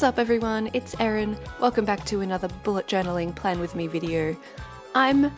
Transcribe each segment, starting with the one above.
up everyone, it's Erin. Welcome back to another bullet journaling plan with me video. I'm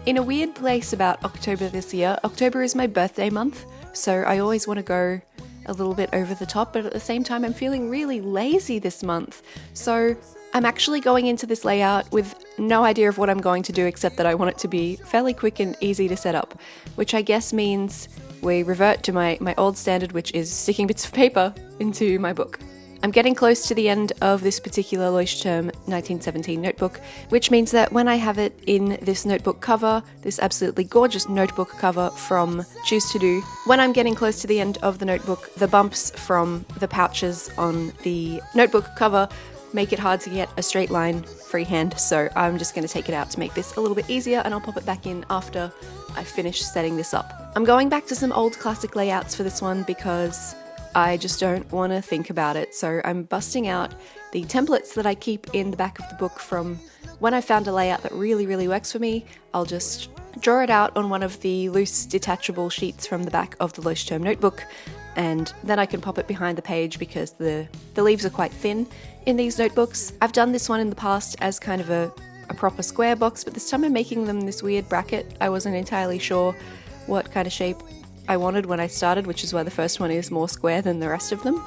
in a weird place about October this year. October is my birthday month, so I always want to go a little bit over the top, but at the same time I'm feeling really lazy this month. So I'm actually going into this layout with no idea of what I'm going to do except that I want it to be fairly quick and easy to set up, which I guess means we revert to my old standard, which is sticking bits of paper into my book. I'm getting close to the end of this particular Lightroom 1917 notebook, which means that when I have it in this notebook cover, this absolutely gorgeous notebook cover from Choose To Do, when I'm getting close to the end of the notebook, the bumps from the pouches on the notebook cover make it hard to get a straight line freehand, so I'm just going to take it out to make this a little bit easier, and I'll pop it back in after I finish setting this up. I'm going back to some old classic layouts for this one because I just don't want to think about it, so I'm busting out the templates that I keep in the back of the book from when I found a layout that really works for me. I'll just draw it out on one of the loose detachable sheets from the back of the Lightroom notebook, and then I can pop it behind the page because the leaves are quite thin in these notebooks. I've done this one in the past as kind of a proper square box, but this time I'm making them this weird bracket. I wasn't entirely sure what kind of shape I wanted when I started, which is why the first one is more square than the rest of them.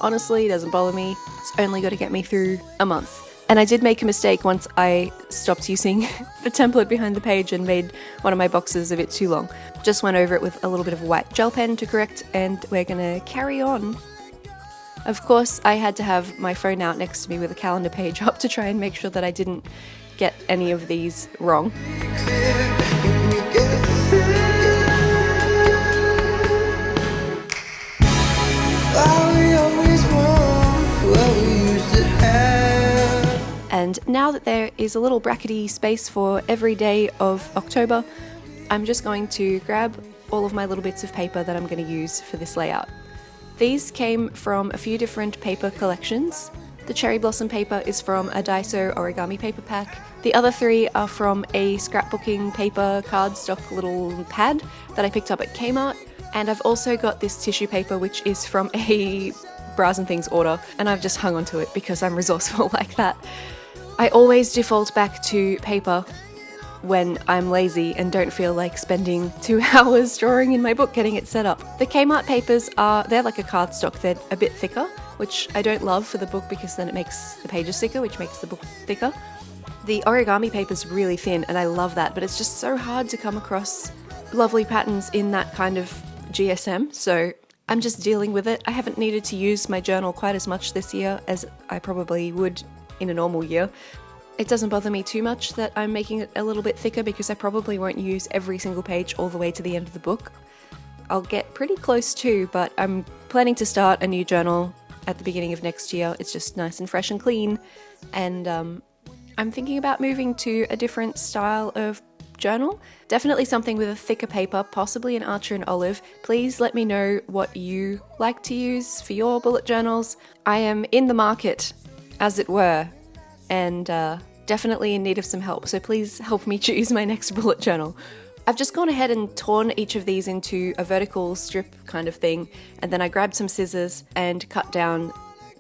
Honestly, it doesn't bother me. It's only got to get me through a month. And I did make a mistake once I stopped using the template behind the page and made one of my boxes a bit too long. Just went over it with a little bit of white gel pen to correct, and we're gonna carry on. Of course, I had to have my phone out next to me with a calendar page up to try and make sure that I didn't get any of these wrong. And now that there is a little brackety space for every day of October, I'm just going to grab all of my little bits of paper that I'm going to use for this layout. These came from a few different paper collections. The cherry blossom paper is from a Daiso origami paper pack. The other three are from a scrapbooking paper cardstock little pad that I picked up at Kmart. And I've also got this tissue paper, which is from a Bras and Things order, and I've just hung onto it because I'm resourceful like that. I always default back to paper when I'm lazy and don't feel like spending 2 hours drawing in my book getting it set up. The Kmart papers they're like a cardstock, they're a bit thicker, which I don't love for the book because then it makes the pages thicker, which makes the book thicker. The origami paper's really thin and I love that, but it's just so hard to come across lovely patterns in that kind of GSM, so I'm just dealing with it. I haven't needed to use my journal quite as much this year as I probably would in a normal year. It doesn't bother me too much that I'm making it a little bit thicker because I probably won't use every single page all the way to the end of the book. I'll get pretty close too, but I'm planning to start a new journal at the beginning of next year. It's just nice and fresh and clean, and I'm thinking about moving to a different style of journal. Definitely something with a thicker paper, possibly an Archer and Olive. Please let me know what you like to use for your bullet journals. I am in the market, as it were, and definitely in need of some help, so please help me choose my next bullet journal. I've just gone ahead and torn each of these into a vertical strip kind of thing, and then I grabbed some scissors and cut down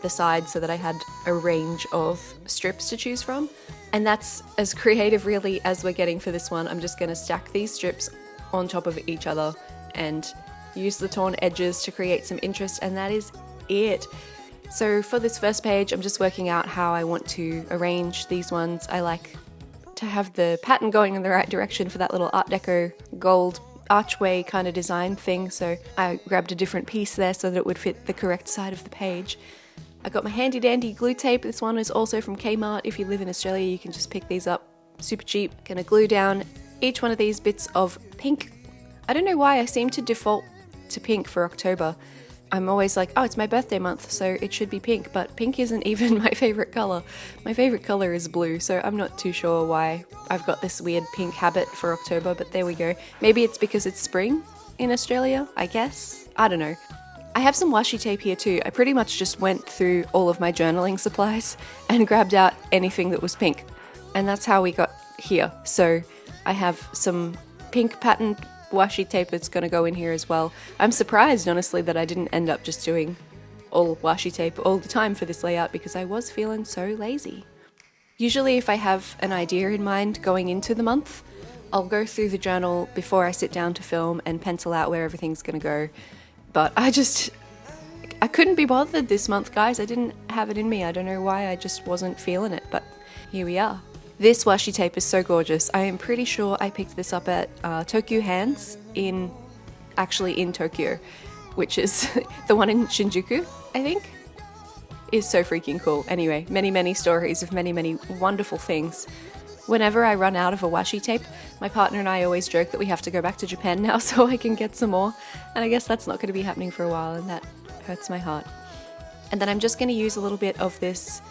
the sides so that I had a range of strips to choose from. And that's as creative really as we're getting for this one. I'm just going to stack these strips on top of each other and use the torn edges to create some interest, and that is it. So for this first page, I'm just working out how I want to arrange these ones. I like to have the pattern going in the right direction for that little Art Deco gold archway kind of design thing, so I grabbed a different piece there so that it would fit the correct side of the page. I got my handy dandy glue tape. This one is also from Kmart. If you live in Australia, you can just pick these up super cheap. Gonna glue down each one of these bits of pink. I don't know why I seem to default to pink for October. I'm always like, oh, it's my birthday month, so it should be pink, but pink isn't even my favorite color. My favorite color is blue, so I'm not too sure why I've got this weird pink habit for October, but there we go. Maybe it's because it's spring in Australia, I guess. I don't know. I have some washi tape here too. I pretty much just went through all of my journaling supplies and grabbed out anything that was pink. And that's how we got here. So I have some pink patterned washi tape that's going to go in here as well. I'm surprised, honestly, that I didn't end up just doing all washi tape all the time for this layout because I was feeling so lazy. Usually if I have an idea in mind going into the month, I'll go through the journal before I sit down to film and pencil out where everything's gonna go. But I couldn't be bothered this month, guys. I didn't have it in me. I don't know why, I just wasn't feeling it, but here we are. This washi tape is so gorgeous. I am pretty sure I picked this up at Tokyo Hands in Tokyo, which is the one in Shinjuku, I think. Is so freaking cool. Anyway, many stories of many wonderful things. Whenever I run out of a washi tape, my partner and I always joke that we have to go back to Japan now so I can get some more, and I guess that's not going to be happening for a while, and that hurts my heart. And then I'm just going to use a little bit of this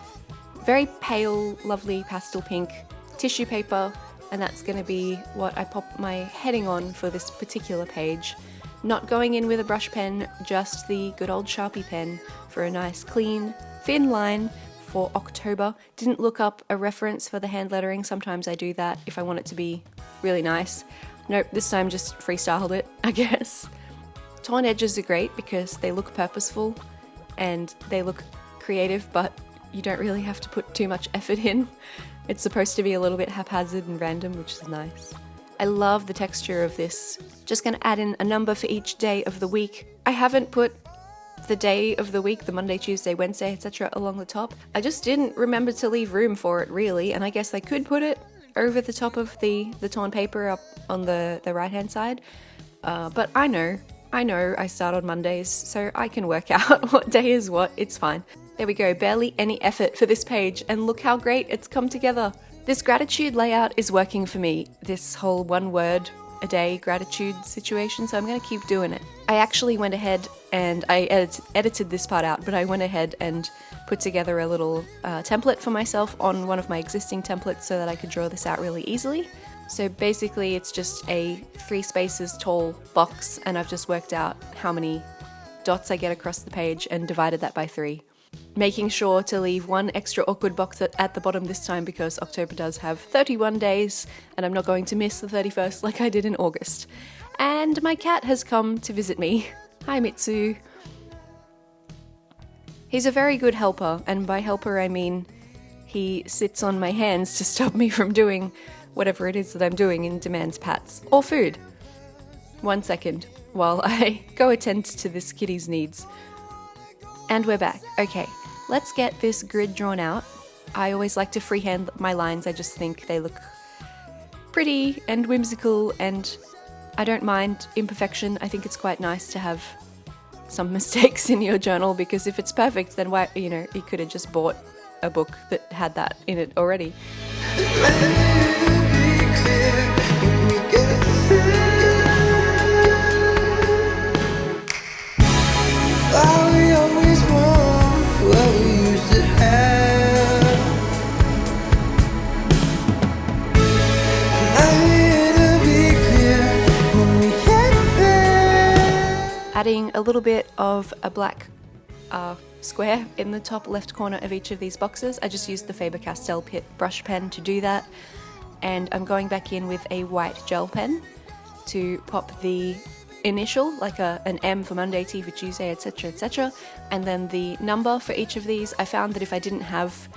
very pale, lovely pastel pink tissue paper, and that's going to be what I pop my heading on for this particular page. Not going in with a brush pen, just the good old Sharpie pen for a nice clean, thin line for October. Didn't look up a reference for the hand lettering. Sometimes I do that if I want it to be really nice. Nope, this time just freestyled it, I guess. Torn edges are great because they look purposeful and they look creative, but you don't really have to put too much effort in. It's supposed to be a little bit haphazard and random, which is nice. I love the texture of this. Just gonna add in a number for each day of the week. I haven't put the day of the week, the Monday, Tuesday, Wednesday, etc. along the top. I just didn't remember to leave room for it really, and I guess I could put it over the top of the torn paper up on the right hand side. But I know I start on Mondays, so I can work out what day is what, it's fine. There we go, barely any effort for this page, and look how great it's come together. This gratitude layout is working for me, this whole one word a day gratitude situation, so I'm going to keep doing it. I actually went ahead and I edited this part out, but I went ahead and put together a little template for myself on one of my existing templates so that I could draw this out really easily. So basically it's just a 3 spaces tall box, and I've just worked out how many dots I get across the page and divided that by 3. Making sure to leave one extra awkward box at the bottom this time because October does have 31 days and I'm not going to miss the 31st like I did in August. And my cat has come to visit me. Hi Mitsu. He's a very good helper, and by helper I mean he sits on my hands to stop me from doing whatever it is that I'm doing and demands pats or food. 1 second while I go attend to this kitty's needs. And we're back. Okay, let's get this grid drawn out. I always like to freehand my lines. I just think they look pretty and whimsical, and I don't mind imperfection. I think it's quite nice to have some mistakes in your journal, because if it's perfect, then why, you could have just bought a book that had that in it already. Adding a little bit of a black square in the top left corner of each of these boxes. I just used the Faber-Castell brush pen to do that, and I'm going back in with a white gel pen to pop the initial, like an M for Monday, T for Tuesday, etc, etc, and then the number for each of these. I found that if I didn't have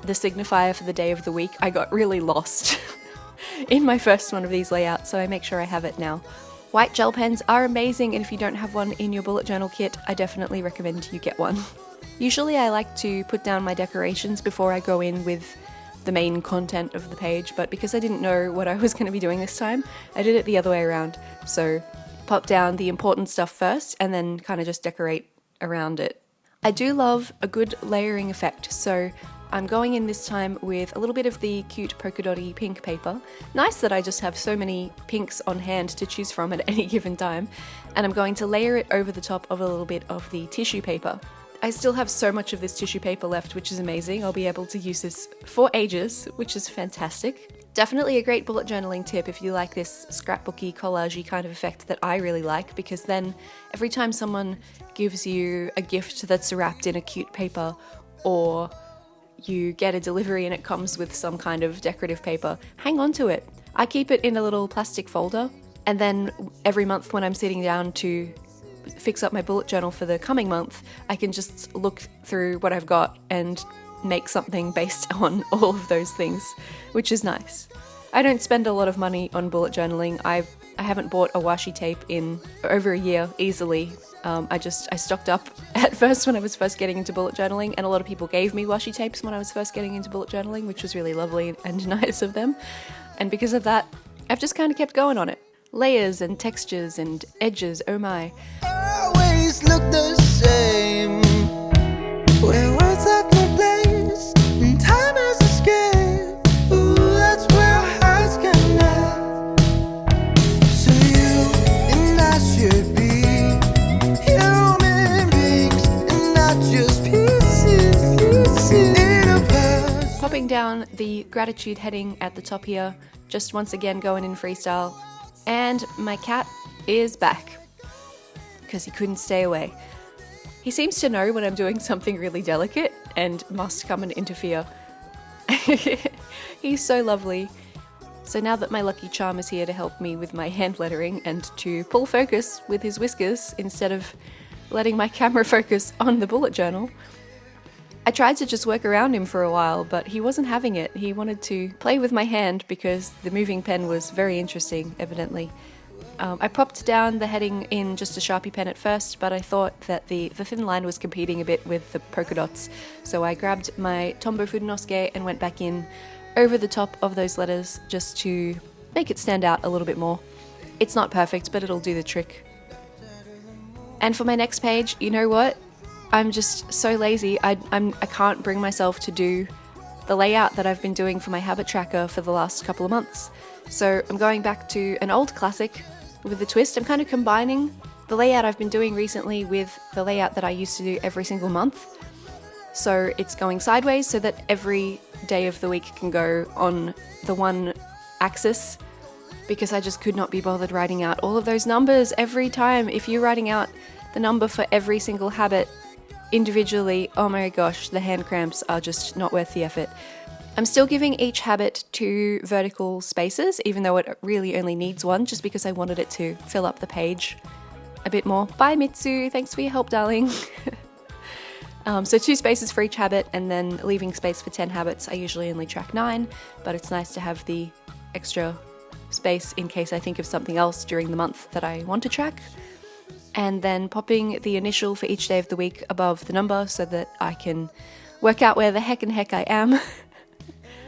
the signifier for the day of the week, I got really lost in my first one of these layouts, so I make sure I have it now. White gel pens are amazing, and if you don't have one in your bullet journal kit, I definitely recommend you get one. Usually I like to put down my decorations before I go in with the main content of the page, but because I didn't know what I was going to be doing this time, I did it the other way around. So pop down the important stuff first and then kind of just decorate around it. I do love a good layering effect, so I'm going in this time with a little bit of the cute polka dotty pink paper. Nice that I just have so many pinks on hand to choose from at any given time. And I'm going to layer it over the top of a little bit of the tissue paper. I still have so much of this tissue paper left, which is amazing. I'll be able to use this for ages, which is fantastic. Definitely a great bullet journaling tip if you like this scrapbooky, collagey kind of effect that I really like, because then every time someone gives you a gift that's wrapped in a cute paper, or you get a delivery and it comes with some kind of decorative paper, hang on to it. I keep it in a little plastic folder, and then every month when I'm sitting down to fix up my bullet journal for the coming month, I can just look through what I've got and make something based on all of those things, which is nice. I don't spend a lot of money on bullet journaling. I haven't bought a washi tape in over a year easily. I stocked up at first when I was first getting into bullet journaling, and a lot of people gave me washi tapes when I was first getting into bullet journaling, which was really lovely and nice of them. And because of that, I've just kind of kept going on it. Layers and textures and edges, oh my. Always look the same. Where words have no place and time has escaped. Ooh, that's where our hearts connect. So you and I should be human beings and not just pieces in a puzzle. Popping down the gratitude heading at the top here, just once again going in freestyle. And my cat is back, because he couldn't stay away. He seems to know when I'm doing something really delicate and must come and interfere. He's so lovely. So now that my lucky charm is here to help me with my hand lettering and to pull focus with his whiskers instead of letting my camera focus on the bullet journal, I tried to just work around him for a while, but he wasn't having it. He wanted to play with my hand because the moving pen was very interesting, evidently. I popped down the heading in just a Sharpie pen at first, but I thought that the thin line was competing a bit with the polka dots, so I grabbed my Tombow Furunosuke and went back in over the top of those letters just to make it stand out a little bit more. It's not perfect, but it'll do the trick. And for my next page, you know what? I'm just so lazy. I can't bring myself to do the layout that I've been doing for my habit tracker for the last couple of months. So I'm going back to an old classic with a twist. I'm kind of combining the layout I've been doing recently with the layout that I used to do every single month. So it's going sideways so that every day of the week can go on the one axis, because I just could not be bothered writing out all of those numbers every time. If you're writing out the number for every single habit individually, oh my gosh, the hand cramps are just not worth the effort. I'm still giving each habit 2 vertical spaces, even though it really only needs 1, just because I wanted it to fill up the page a bit more. Bye Mitsu, thanks for your help, darling. So 2 spaces for each habit, and then leaving space for 10 habits. I usually only track 9, but it's nice to have the extra space in case I think of something else during the month that I want to track. And then popping the initial for each day of the week above the number so that I can work out where the heck I am.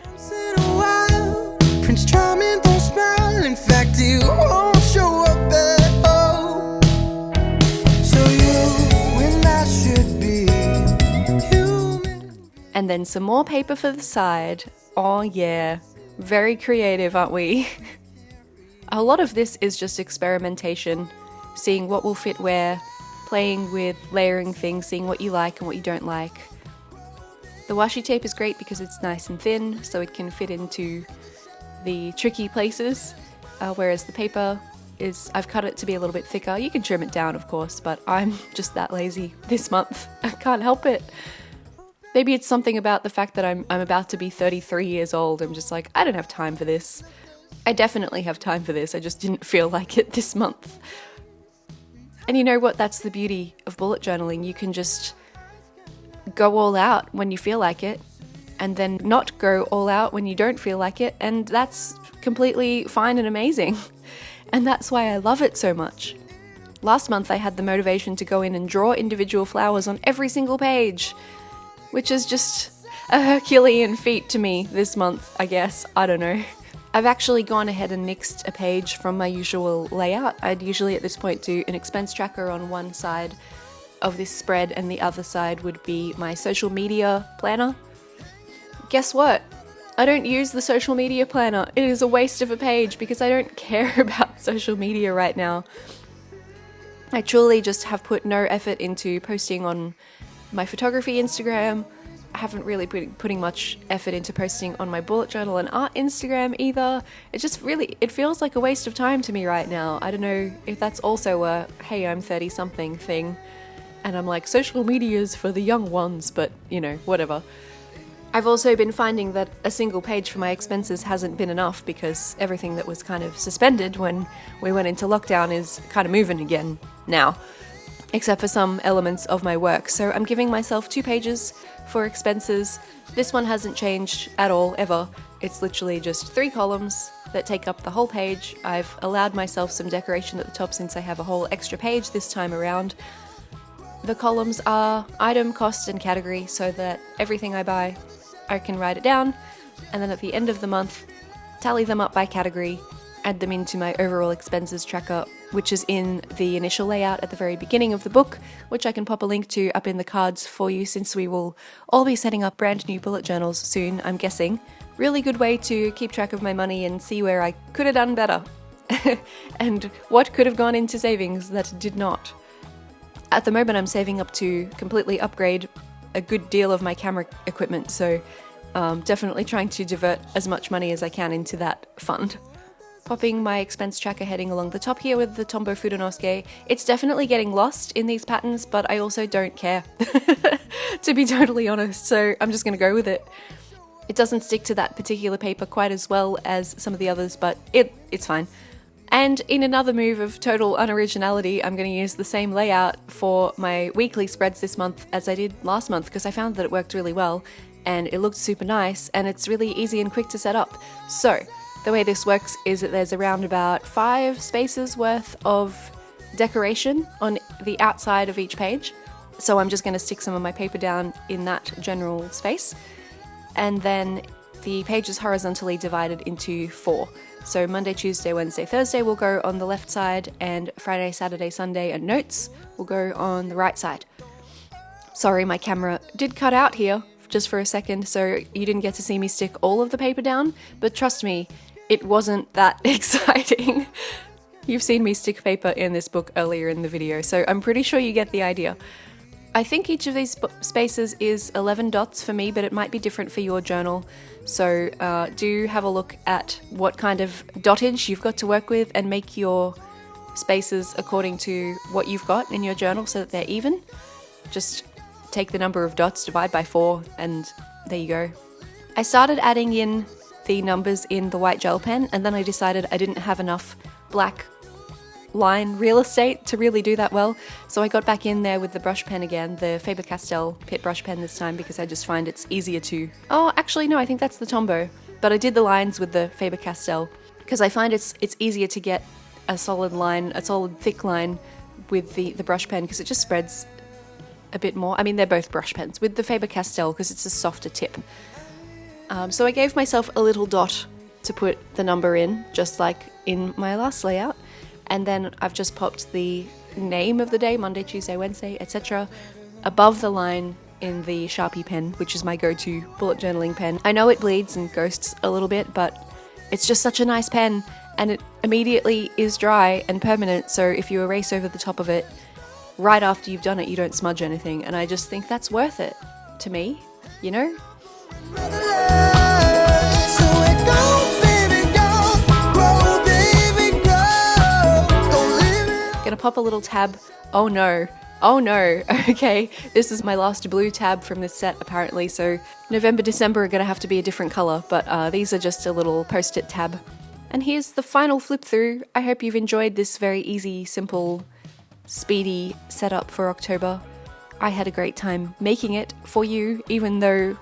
Once in a while, Prince Charming don't smile. In fact, he won't show up at all. So you and I should be human. And then some more paper for the side. Oh yeah, very creative, aren't we? A lot of this is just experimentation. Seeing what will fit where, playing with layering things, seeing what you like and what you don't like. The washi tape is great because it's nice and thin, so it can fit into the tricky places, whereas the paper is, I've cut it to be a little bit thicker. You can trim it down, of course, but I'm just that lazy this month. I can't help it. Maybe it's something about the fact that I'm about to be 33 years old. I'm just like, I don't have time for this. I definitely have time for this, I just didn't feel like it this month. And you know what? That's the beauty of bullet journaling. You can just go all out when you feel like it, and then not go all out when you don't feel like it, and that's completely fine and amazing. And that's why I love it so much. Last month I had the motivation to go in and draw individual flowers on every single page, which is just a Herculean feat to me this month, I guess. I don't know. I've actually gone ahead and nixed a page from my usual layout. I'd usually at this point do an expense tracker on one side of this spread, and the other side would be my social media planner. Guess what? I don't use the social media planner. It is a waste of a page because I don't care about social media right now. I truly just have put no effort into posting on my photography Instagram. I haven't really putting much effort into posting on my bullet journal and art Instagram either. It feels like a waste of time to me right now. I don't know if that's also a, hey, I'm 30 something thing, and I'm like, social media's for the young ones, but you know, whatever. I've also been finding that a single page for my expenses hasn't been enough because everything that was kind of suspended when we went into lockdown is kind of moving again now. except for some elements of my work. So I'm giving myself 2 pages for expenses. This one hasn't changed at all, ever. It's literally just 3 columns that take up the whole page. I've allowed myself some decoration at the top since I have a whole extra page this time around. The columns are item, cost, and category, so that everything I buy, I can write it down, and then at the end of the month, tally them up by category, add them into my overall expenses tracker, which is in the initial layout at the very beginning of the book, which I can pop a link to up in the cards for you since we will all be setting up brand new bullet journals soon, I'm guessing. Really good way to keep track of my money and see where I could have done better and what could have gone into savings that did not. At the moment, I'm saving up to completely upgrade a good deal of my camera equipment, so definitely trying to divert as much money as I can into that fund. Popping my expense tracker heading along the top here with the Tombow Fudonosuke. It's definitely getting lost in these patterns, but I also don't care, to be totally honest, so I'm just going to go with it. It doesn't stick to that particular paper quite as well as some of the others, but it's fine. And in another move of total unoriginality, I'm going to use the same layout for my weekly spreads this month as I did last month because I found that it worked really well and it looked super nice and it's really easy and quick to set up. So the way this works is that there's around about 5 spaces worth of decoration on the outside of each page. So I'm just going to stick some of my paper down in that general space. And then the page is horizontally divided into 4. So Monday, Tuesday, Wednesday, Thursday will go on the left side, and Friday, Saturday, Sunday, and notes will go on the right side. Sorry, my camera did cut out here just for a second, so you didn't get to see me stick all of the paper down, but trust me, it wasn't that exciting. You've seen me stick paper in this book earlier in the video, so I'm pretty sure you get the idea. I think each of these spaces is 11 dots for me, but it might be different for your journal. So do have a look at what kind of dottage you've got to work with and make your spaces according to what you've got in your journal so that they're even. Just take the number of dots, divide by 4, and there you go. I started adding in the numbers in the white gel pen, and then I decided I didn't have enough black line real estate to really do that well, so I got back in there with the brush pen again, the Faber-Castell Pitt brush pen this time because I just find it's easier to... Oh, actually no, I think that's the Tombow, but I did the lines with the Faber-Castell because I find it's easier to get a solid line, a solid thick line with the brush pen because it just spreads a bit more. I mean, they're both brush pens with the Faber-Castell because it's a softer tip. So I gave myself a little dot to put the number in, just like in my last layout. And then I've just popped the name of the day, Monday, Tuesday, Wednesday, etc., above the line in the Sharpie pen, which is my go-to bullet journaling pen. I know it bleeds and ghosts a little bit, but it's just such a nice pen, and it immediately is dry and permanent, so if you erase over the top of it, right after you've done it, you don't smudge anything, and I just think that's worth it to me, you know? Gonna pop a little tab. Oh no, okay, this is my last blue tab from this set apparently, so November, December are gonna have to be a different color, but these are just a little post-it tab. And here's the final flip through. I hope you've enjoyed this very easy, simple, speedy setup for October. I had a great time making it for you, even though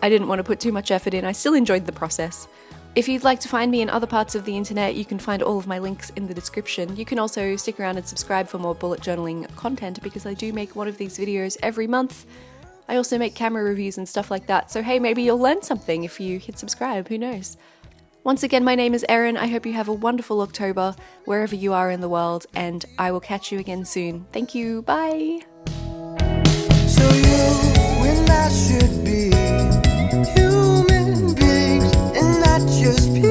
I didn't want to put too much effort in. I still enjoyed the process. If you'd like to find me in other parts of the internet, you can find all of my links in the description. You can also stick around and subscribe for more bullet journaling content because I do make one of these videos every month. I also make camera reviews and stuff like that, so hey, maybe you'll learn something if you hit subscribe, who knows? Once again, my name is Erin. I hope you have a wonderful October wherever you are in the world, and I will catch you again soon. Thank you, bye! So you and I should be human beings and not just people.